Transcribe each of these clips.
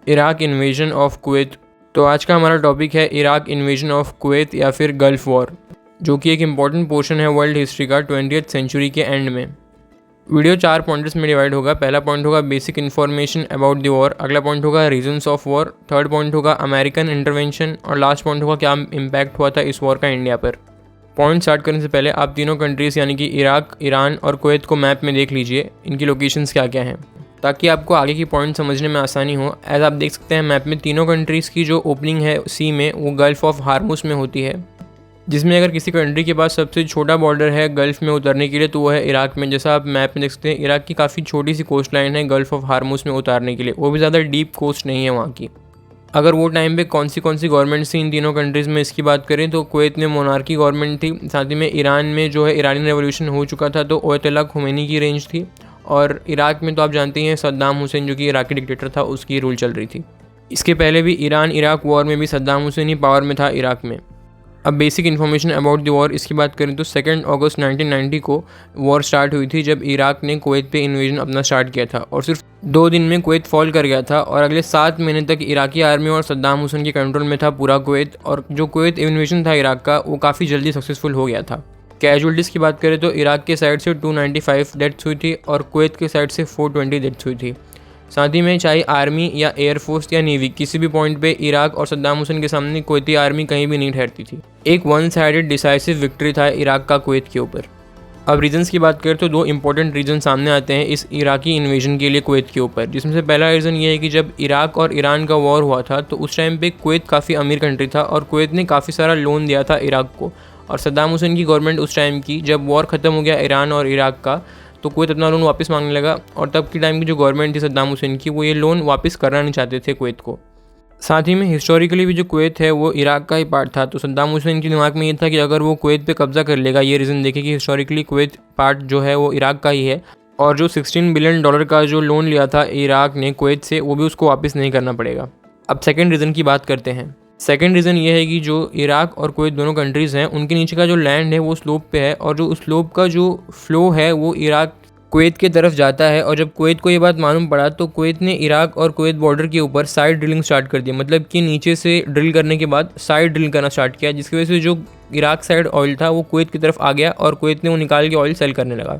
Iraq invasion of Kuwait. तो आज का हमारा टॉपिक है इराक इन्वेजन ऑफ कुवैत या फिर गल्फ वॉर, जो कि एक इम्पॉर्टेंट पोर्शन है वर्ल्ड हिस्ट्री का 20th सेंचुरी के एंड में। वीडियो 4 पॉइंट्स में डिवाइड होगा। पहला पॉइंट होगा basic information about the war, अगला पॉइंट होगा reasons of war, third point होगा अमेरिकन इंटरवेंशन और लास्ट पॉइंट होगा क्या इम्पैक्ट हुआ था इस वॉर का इंडिया पर। पॉइंट स्टार्ट करने से पहले आप तीनों कंट्रीज़ यानी कि इराक, ईरान और कुवैत को मैप में देख लीजिए, इनकी लोकेशंस क्या क्या हैं, ताकि आपको आगे की पॉइंट समझने में आसानी हो। एज आप देख सकते हैं मैप में तीनों कंट्रीज़ की जो ओपनिंग है सी में वो गल्फ ऑफ हार्मुस में होती है, जिसमें अगर किसी कंट्री के पास सबसे छोटा बॉर्डर है गल्फ़ में उतरने के लिए तो वो है इराक में। जैसा आप मैप में देख सकते हैं इराक की काफ़ी छोटी सी कोस्ट लाइन है गल्फ़ ऑफ हार्मुस में उतारने के लिए, वो भी ज़्यादा डीप कोस्ट नहीं है वहाँ की। अगर वो टाइम पे कौन सी गवर्नमेंट थी इन तीनों कंट्रीज़ में इसकी बात करें तो कुवैत में मोनार्की गवर्नमेंट थी, साथ ही में ईरान में जो है ईरानी रेवोल्यूशन हो चुका था तो अयतुल्ला खुमैनी की रेंज थी, और इराक में तो आप जानते हैं सद्दाम हुसैन जो कि इराकी डिक्टेटर था उसकी रूल चल रही थी। इसके पहले भी ईरान इराक वॉर में भी सद्दाम हुसैन ही पावर में था इराक में। अब basic information about the war इसकी बात करें तो 2 अगस्त 1990 को वॉर स्टार्ट हुई थी, जब इराक ने कुवैत पे इन्वेजन अपना स्टार्ट किया था और सिर्फ 2 दिन में कुवैत फॉल कर गया था और अगले 7 महीने तक इराकी आर्मी और सद्दाम हुसैन के कंट्रोल में था पूरा कुवैत, और जो कुवैत इन्वेजन था इराक का वो काफ़ी जल्दी सक्सेसफुल हो गया था। कैजुअलिटीज़ की बात करें तो इराक के साइड से 295 डेथ्स हुई थी और कुवैत के साइड से 420 डेथ्स हुई थी। साथ ही में चाहे आर्मी या एयरफोर्स या नेवी किसी भी पॉइंट पे इराक और सद्दाम हुसैन के सामने कुवैती आर्मी कहीं भी नहीं ठहरती थी। एक वन साइडेड डिसाइसिव विक्ट्री था इराक का कुवैत के ऊपर। अब रीजंस की बात करें तो 2 इंपॉर्टेंट रीजन सामने आते हैं इस इराकी इन्वेजन के लिए कुवैत के ऊपर, जिसमें से पहला रीज़न ये है कि जब इराक और ईरान का वॉर हुआ था तो उस टाइम पे कुवैत काफ़ी अमीर कंट्री था और कुवैत ने काफ़ी सारा लोन दिया था इराक को, और सद्दाम हुसैन की गवर्नमेंट उस टाइम की जब वॉर ख़त्म हो गया ईरान और इराक का तो कुवैत अपना लोन वापस मांगने लगा, और तब की टाइम की जो गवर्नमेंट थी सद्दाम हुसैन की वो ये लोन वापस करना नहीं चाहते थे कुवैत को। साथ ही में हिस्टोरिकली भी जो कुवैत है वो इराक का ही पार्ट था, तो सद्दाम हुसैन के दिमाग में ये था कि अगर वो कुवैत पे कब्जा कर लेगा, ये रीज़न देखे कि हिस्टोरिकली कुवैत पार्ट जो है वो इराक का ही है, और जो $16 बिलियन का जो लोन लिया था इराक ने कुवैत से वो भी उसको वापस नहीं करना पड़ेगा। अब सेकेंड रीज़न की बात करते हैं। सेकेंड रीज़न ये है कि जो इराक और कुवैत दोनों कंट्रीज़ हैं उनके नीचे का जो लैंड है वो स्लोप पे है, और जो उस स्लोप का जो फ्लो है वो इराक कुवैत की तरफ जाता है। और जब कुवैत को ये बात मालूम पड़ा तो कुवैत ने इराक और कुवैत बॉर्डर के ऊपर साइड ड्रिलिंग स्टार्ट कर दी, मतलब कि नीचे से ड्रिल करने के बाद साइड ड्रिल करना स्टार्ट किया, जिसकी वजह से जो इराक साइड ऑयल था वो कुवैत की तरफ आ गया और कुवैत ने वो निकाल के ऑयल सेल करने लगा।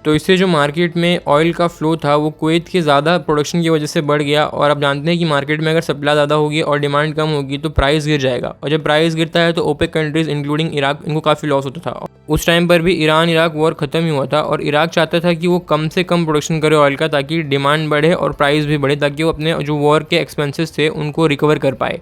तो इससे जो मार्केट में ऑयल का फ्लो था वो कुवैत के ज़्यादा प्रोडक्शन की वजह से बढ़ गया, और आप जानते हैं कि मार्केट में अगर सप्लाई ज़्यादा होगी और डिमांड कम होगी तो प्राइस गिर जाएगा, और जब प्राइस गिरता है तो ओपेक कंट्रीज़ इंक्लूडिंग इराक इनको काफ़ी लॉस होता था। उस टाइम पर भी ईरान इराक वॉर ख़त्म ही हुआ था और इराक चाहता था कि वो कम से कम प्रोडक्शन करे ऑयल का, ताकि डिमांड बढ़े और प्राइस भी बढ़े, ताकि वो अपने जो वॉर के एक्सपेंसेस थे उनको रिकवर कर पाए।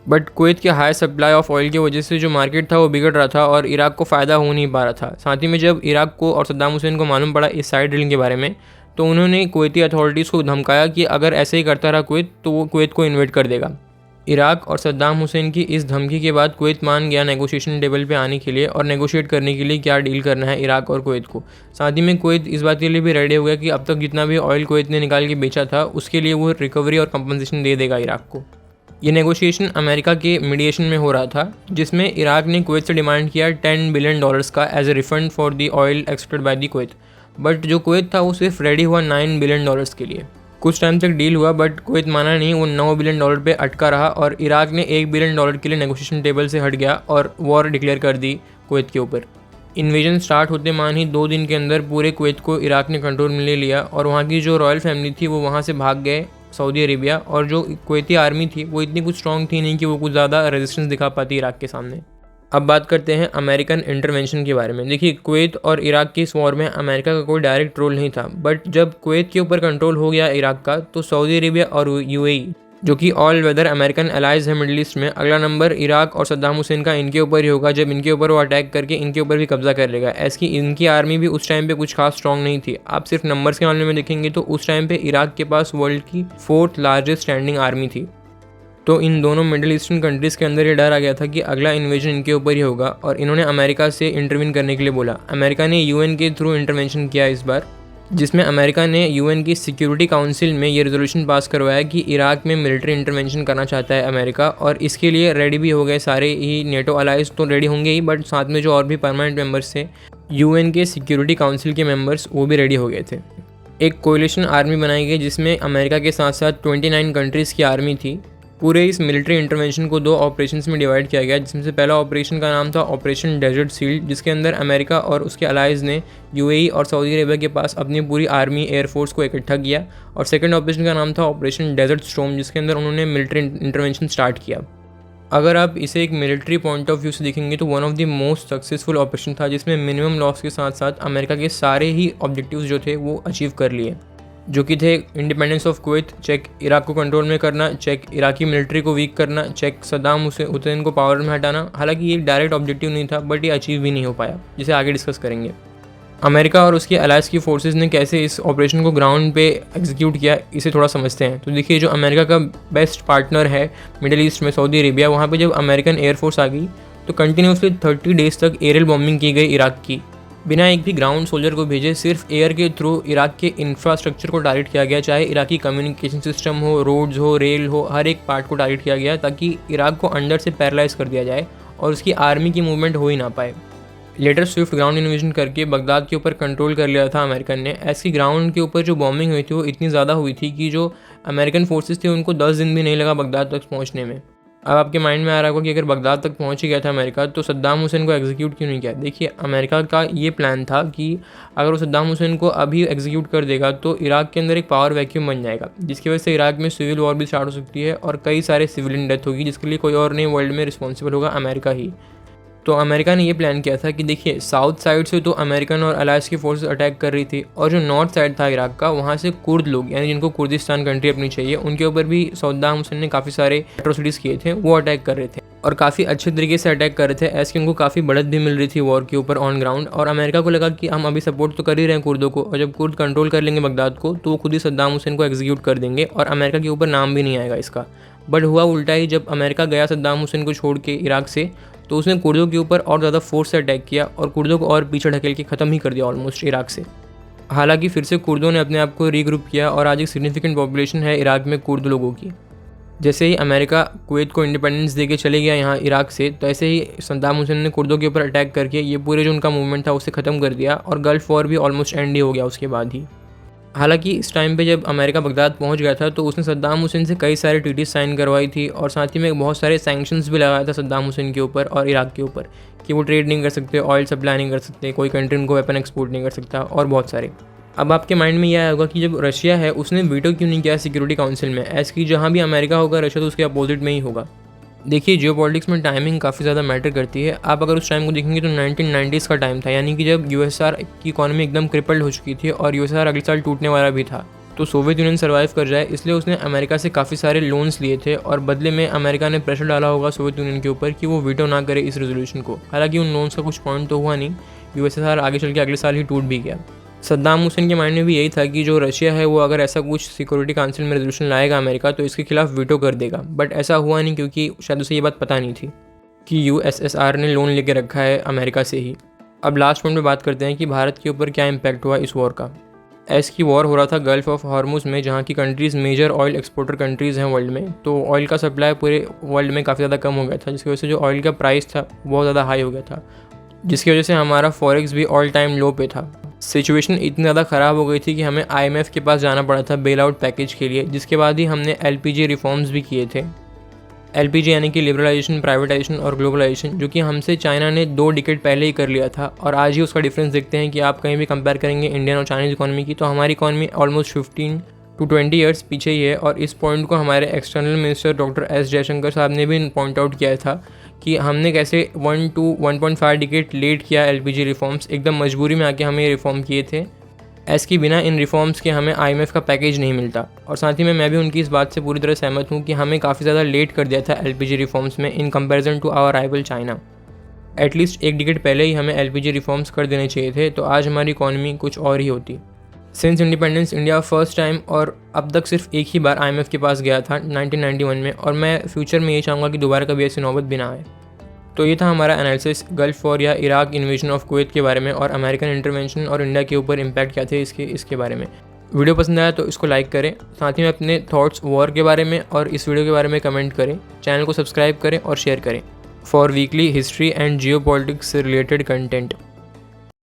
बट कुवैत के हाई सप्लाई ऑफ ऑयल की वजह से जो मार्केट था वो बिगड़ रहा था और इराक को फ़ायदा हो नहीं पा रहा था। साथ ही में जब इराक को और सद्दाम हुसैन को मालूम पड़ा इस साइड ड्रिलिंग के बारे में तो उन्होंने कुवैती अथॉरिटीज़ को धमकाया कि अगर ऐसे ही करता रहा कुवैत तो वो कुवैत को इन्वेड कर देगा। इराक और सद्दाम हुसैन की इस धमकी के बाद कुवैत मान गया नेगोशिएशन टेबल पे आने के लिए और नेगोशिएट करने के लिए क्या डील करना है इराक और कुवैत को। साथ ही में कुवैत इस बात के लिए भी रेडी हो गया कि अब तक जितना भी ऑयल कुवैत ने निकाल के बेचा था उसके लिए वो रिकवरी और कंपनसेशन दे देगा इराक को। ये नेगोशिएशन अमेरिका के मीडिएशन में हो रहा था, जिसमें इराक ने कुवैत से डिमांड किया $10 बिलियन का as a refund for the oil exported by the Kuwait, but जो कुवैत था वो सिर्फ रेडी हुआ $9 बिलियन के लिए। कुछ टाइम तक डील हुआ बट कुवैत माना नहीं, वो $9 बिलियन पे अटका रहा और इराक ने $1 बिलियन के लिए नेगोशिएशन टेबल से हट गया और वॉर डिक्लेयर कर दी कुवैत के ऊपर। इन्वेजन स्टार्ट होते मान ही 2 दिन के अंदर पूरे कुवैत को इराक ने कंट्रोल में ले लिया और वहाँ की जो रॉयल फैमिली थी वो वहाँ से भाग गए सऊदी अरेबिया, और जो कुवैती आर्मी थी वो इतनी कुछ स्ट्रॉन्ग थी नहीं कि वो कुछ ज़्यादा रेजिस्टेंस दिखा पाती इराक के सामने। अब बात करते हैं अमेरिकन इंटरवेंशन के बारे में। देखिए कुवैत और इराक की इस वॉर में अमेरिका का कोई डायरेक्ट रोल नहीं था, बट जब कुवैत के ऊपर कंट्रोल हो गया इराक का तो सऊदी अरेबिया और यूएई जो कि ऑल वेदर अमेरिकन एलाइज है मिडिल ईस्ट में, अगला नंबर इराक और सद्दाम हुसैन का इनके ऊपर ही होगा जब इनके ऊपर वो अटैक करके इनके ऊपर भी कब्जा कर लेगा। ऐसी इनकी आर्मी भी उस टाइम पे कुछ खास स्ट्रॉन्ग नहीं थी। आप सिर्फ नंबर्स के मामले में देखेंगे तो उस टाइम पे इराक के पास वर्ल्ड की 4th लार्जेस्ट स्टैंडिंग आर्मी थी। तो इन दोनों मिडिल ईस्टर्न कंट्रीज़ के अंदर ये डर आ गया था कि अगला इन्वेजन इनके ऊपर ही होगा, और इन्होंने अमेरिका से इंटरवीन करने के लिए बोला। अमेरिका ने यूएन के थ्रू इंटरवेंशन किया इस बार, जिसमें अमेरिका ने यूएन की सिक्योरिटी काउंसिल में ये रेजोल्यूशन पास करवाया कि इराक में मिलिट्री इंटरवेंशन करना चाहता है अमेरिका, और इसके लिए रेडी भी हो गए सारे ही नेटो अलाइज तो रेडी होंगे ही, बट साथ में जो और भी परमानेंट मेंबर्स थे यूएन के सिक्योरिटी काउंसिल के मेंबर्स वो भी रेडी हो गए थे। एक कोलिशन आर्मी बनाई गई जिसमें अमेरिका के साथ साथ 29 कंट्रीज़ की आर्मी थी। पूरे इस मिलिट्री इंटरवेंशन को 2 ऑपरेशंस में डिवाइड किया गया, जिसमें से पहला ऑपरेशन का नाम था ऑपरेशन डेजर्ट शील्ड, जिसके अंदर अमेरिका और उसके अलाइज ने यूएई और सऊदी अरेबिया के पास अपनी पूरी आर्मी एयरफोर्स को इकट्ठा किया। और सेकंड ऑपरेशन का नाम था ऑपरेशन डेजर्ट स्टॉर्म, जिसके अंदर उन्होंने मिलिट्री इंटरवेंशन स्टार्ट किया। अगर आप इसे एक मिलिट्री पॉइंट ऑफ व्यू से देखेंगे तो one of the most successful operation था, जिसमें मिनिमम लॉस के साथ साथ अमेरिका के सारे ही ऑब्जेक्टिव्स जो थे वो अचीव कर लिए, जो कि थे independence of Kuwait, check Iraq को कंट्रोल में करना, चेक इराकी मिलिट्री को वीक करना, चेक सद्दाम हुसैन को पावर में हटाना। हालांकि ये डायरेक्ट ऑब्जेक्टिव नहीं था, बट ये अचीव भी नहीं हो पाया, जिसे आगे डिस्कस करेंगे। अमेरिका और उसकी अलायंस की फोर्सेस ने कैसे इस ऑपरेशन को ग्राउंड पे एग्जीक्यूट किया, इसे थोड़ा समझते हैं। तो देखिए, जो अमेरिका का बेस्ट पार्टनर है मिडिल ईस्ट में, सऊदी अरेबिया, वहाँ पे जब अमेरिकन एयरफोर्स आ गई तो कंटिन्यूसली 30 डेज तक एरियल बॉम्बिंग की गई इराक की, बिना एक भी ग्राउंड सोल्जर को भेजे। सिर्फ एयर के थ्रू इराक के इंफ्रास्ट्रक्चर को टारगेट किया गया, चाहे इराकी कम्युनिकेशन सिस्टम हो, रोड्स हो, रेल हो, हर एक पार्ट को टारगेट किया गया, ताकि इराक को अंदर से पैरालाइज कर दिया जाए और उसकी आर्मी की मूवमेंट हो ही ना पाए। लेटर स्विफ्ट ग्राउंड इन्वेजन करके बगदाद के ऊपर कंट्रोल कर लिया था अमेरिकन ने। ऐसी ग्राउंड के ऊपर जो बॉम्बिंग हुई थी वो इतनी ज़्यादा हुई थी कि जो अमेरिकन फोर्सेस थे उनको 10 दिन भी नहीं लगा बगदाद तक पहुंचने में। अब आपके माइंड में आ रहा होगा कि अगर बगदाद तक पहुंच ही गया था अमेरिका, तो सद्दाम हुसैन को एग्जीक्यूट क्यों नहीं किया। देखिए, अमेरिका का ये प्लान था कि अगर वो सद्दाम हुसैन को अभी एग्जीक्यूट कर देगा तो इराक के अंदर एक पावर वैक्यूम बन जाएगा, जिसकी वजह से इराक में सिविल वॉर भी स्टार्ट हो सकती है और कई सारे सिविलियन डेथ होगी, जिसके लिए कोई और नहीं वर्ल्ड में रिस्पॉन्सिबल होगा, अमेरिका ही। तो अमेरिका ने ये प्लान किया था कि देखिए, साउथ साइड से तो अमेरिकन और अलायंस की फोर्सेस अटैक कर रही थी, और जो नॉर्थ साइड था इराक का, वहाँ से कुर्द लोग, यानी जिनको कुर्दिस्तान कंट्री अपनी चाहिए, उनके ऊपर भी सद्दाम हुसैन ने काफ़ी सारे एट्रोसिटीज़ किए थे, वो अटैक कर रहे थे और काफ़ी अच्छे तरीके से अटैक कर रहे थे, ऐसे कि उनको काफ़ी बढ़त भी मिल रही थी वॉर के ऊपर ऑन ग्राउंड। और अमेरिका को लगा कि हम अभी सपोर्ट तो कर ही रहे हैं कुर्दों को, और जब कुर्द कंट्रोल कर लेंगे बगदाद को तो वो खुद ही सद्दाम हुसैन को एग्जीक्यूट कर देंगे और अमेरिका के ऊपर नाम भी नहीं आएगा इसका। बट हुआ उल्टा ही, जब अमेरिका गया सद्दाम हुसैन को छोड़ के इराक से, तो उसने कुर्दों के ऊपर और ज़्यादा फोर्स से अटैक किया और कुर्दों को और पीछे ढकेल के ख़त्म ही कर दिया ऑलमोस्ट इराक से। हालांकि फिर से कुर्दों ने अपने आप को रीग्रुप किया और आज एक सिग्निफिकेंट पॉपुलेशन है इराक में कुर्द लोगों की। जैसे ही अमेरिका कुवैत को इंडिपेंडेंस देके चले गया यहाँ इराक से, तो ऐसे ही सद्दाम हुसैन ने कुर्दों के ऊपर अटैक करके ये पूरे जो उनका मूवमेंट था उसे ख़त्म कर दिया और गल्फ वॉर भी ऑलमोस्ट एंड ही हो गया उसके बाद ही। हालांकि इस टाइम पे जब अमेरिका बगदाद पहुंच गया था तो उसने सद्दाम हुसैन से कई सारे ट्रीटीज साइन करवाई थी और साथ ही में बहुत सारे सैंक्शंस भी लगाया था सद्दाम हुसैन के ऊपर और इराक के ऊपर, कि वो ट्रेड नहीं कर सकते, ऑयल सप्लाई नहीं कर सकते, कोई कंट्री उनको वेपन एक्सपोर्ट नहीं कर सकता और बहुत सारे। अब आपके माइंड में यह आया होगा कि जब रशिया है उसने वीटो क्यों नहीं किया सिक्योरिटी काउंसिल में, ऐसे कि जहाँ भी अमेरिका होगा रशिया तो उसके अपोजिट में ही होगा। देखिए, जियोपॉलिटिक्स में टाइमिंग काफ़ी ज़्यादा मैटर करती है। आप अगर उस टाइम को देखेंगे तो 1990s का टाइम था, यानी कि जब यूएसआर की इकॉनमी एकदम क्रिपल्ड हो चुकी थी और यूएसआर अगले साल टूटने वाला भी था। तो सोवियत यूनियन सर्वाइव कर जाए इसलिए उसने अमेरिका से काफ़ी सारे लोन्स लिए थे और बदले में अमेरिका ने प्रेशर डाला होगा सोवियत यूनियन के ऊपर कि वो वीटो ना करे इस रेजोल्यूशन को। हालांकि उन लोन्स का कुछ पॉइंट तो हुआ नहीं, यूएसएसआर आगे चल के अगले साल ही टूट भी गया। सद्दाम हुसैन के माइंड में भी यही था कि जो रशिया है वो अगर ऐसा कुछ सिक्योरिटी काउंसिल में रेजोल्यूशन लाएगा अमेरिका तो इसके खिलाफ वीटो कर देगा, बट ऐसा हुआ नहीं क्योंकि शायद उसे ये बात पता नहीं थी कि यूएसएसआर ने लोन लेके रखा है अमेरिका से ही। अब लास्ट पॉइंट पे बात करते हैं कि भारत के ऊपर क्या इम्पैक्ट हुआ इस वॉर का। ऐस की वॉर हो रहा था गल्फ ऑफ हॉर्मुज में, जहाँ की countries major oil exporter countries हैं वर्ल्ड में, तो ऑयल का सप्लाई पूरे वर्ल्ड में काफ़ी ज़्यादा कम हो गया था, जिसकी वजह से जो ऑयल का प्राइस था बहुत ज़्यादा हाई हो गया था, जिसकी वजह से हमारा फॉरेक्स भी ऑल टाइम लो पे था। सिचुएशन इतनी ज़्यादा ख़राब हो गई थी कि हमें IMF के पास जाना पड़ा था बेल आउट पैकेज के लिए, जिसके बाद ही हमने LPG रिफॉर्म्स भी किए थे। LPG यानी कि लिबरलाइजेशन, प्राइवेटाइजेशन और ग्लोबलाइजेशन, जो कि हमसे चाइना ने 2 डिकेड पहले ही कर लिया था और आज ही उसका डिफरेंस देखते हैं कि आप कहीं भी कंपेयर करेंगे इंडियन और चाइनीज़ इकोनॉमी की, तो हमारी इकोनॉमी ऑलमोस्ट 15 to 20 ईयर्स पीछे ही है। और इस पॉइंट को हमारे external minister doctor S Jaishankar साहब ने भी पॉइंट आउट किया था कि हमने कैसे 1 to 1.5 डिकेड लेट किया LPG रिफॉर्म्स, एकदम मजबूरी में आके हमें ये रिफॉर्म किए थे। ऐसे कि बिना इन रिफॉर्म्स के हमें IMF का पैकेज नहीं मिलता। और साथ ही में मैं भी उनकी इस बात से पूरी तरह सहमत हूँ कि हमें काफ़ी ज़्यादा लेट कर दिया था LPG रिफॉर्म्स में in comparison to our rival China. At least 1 decade पहले ही हमें LPG रिफॉर्म्स कर देने चाहिए थे, तो आज हमारी इकॉनमी कुछ और ही होती। Since independence India first time और अब तक सिर्फ एक ही बार IMF के पास गया था 1991 में, और मैं फ्यूचर में ये चाहूँगा कि दोबारा कभी ऐसी नौबत भी ना आए। तो ये था हमारा एनालिसिस गल्फ वॉर या इराक इन्वेजन ऑफ कुवैत के बारे में और अमेरिकन इंटरवेंशन और इंडिया के ऊपर इम्पैक्ट क्या थे इसके बारे में। वीडियो पसंद आया तो इसको लाइक करें, साथ ही में अपने थॉट्स वॉर के बारे में और इस वीडियो के बारे में कमेंट करें, चैनल को सब्सक्राइब करें और शेयर करें for weekly history and geopolitics से रिलेटेड कंटेंट।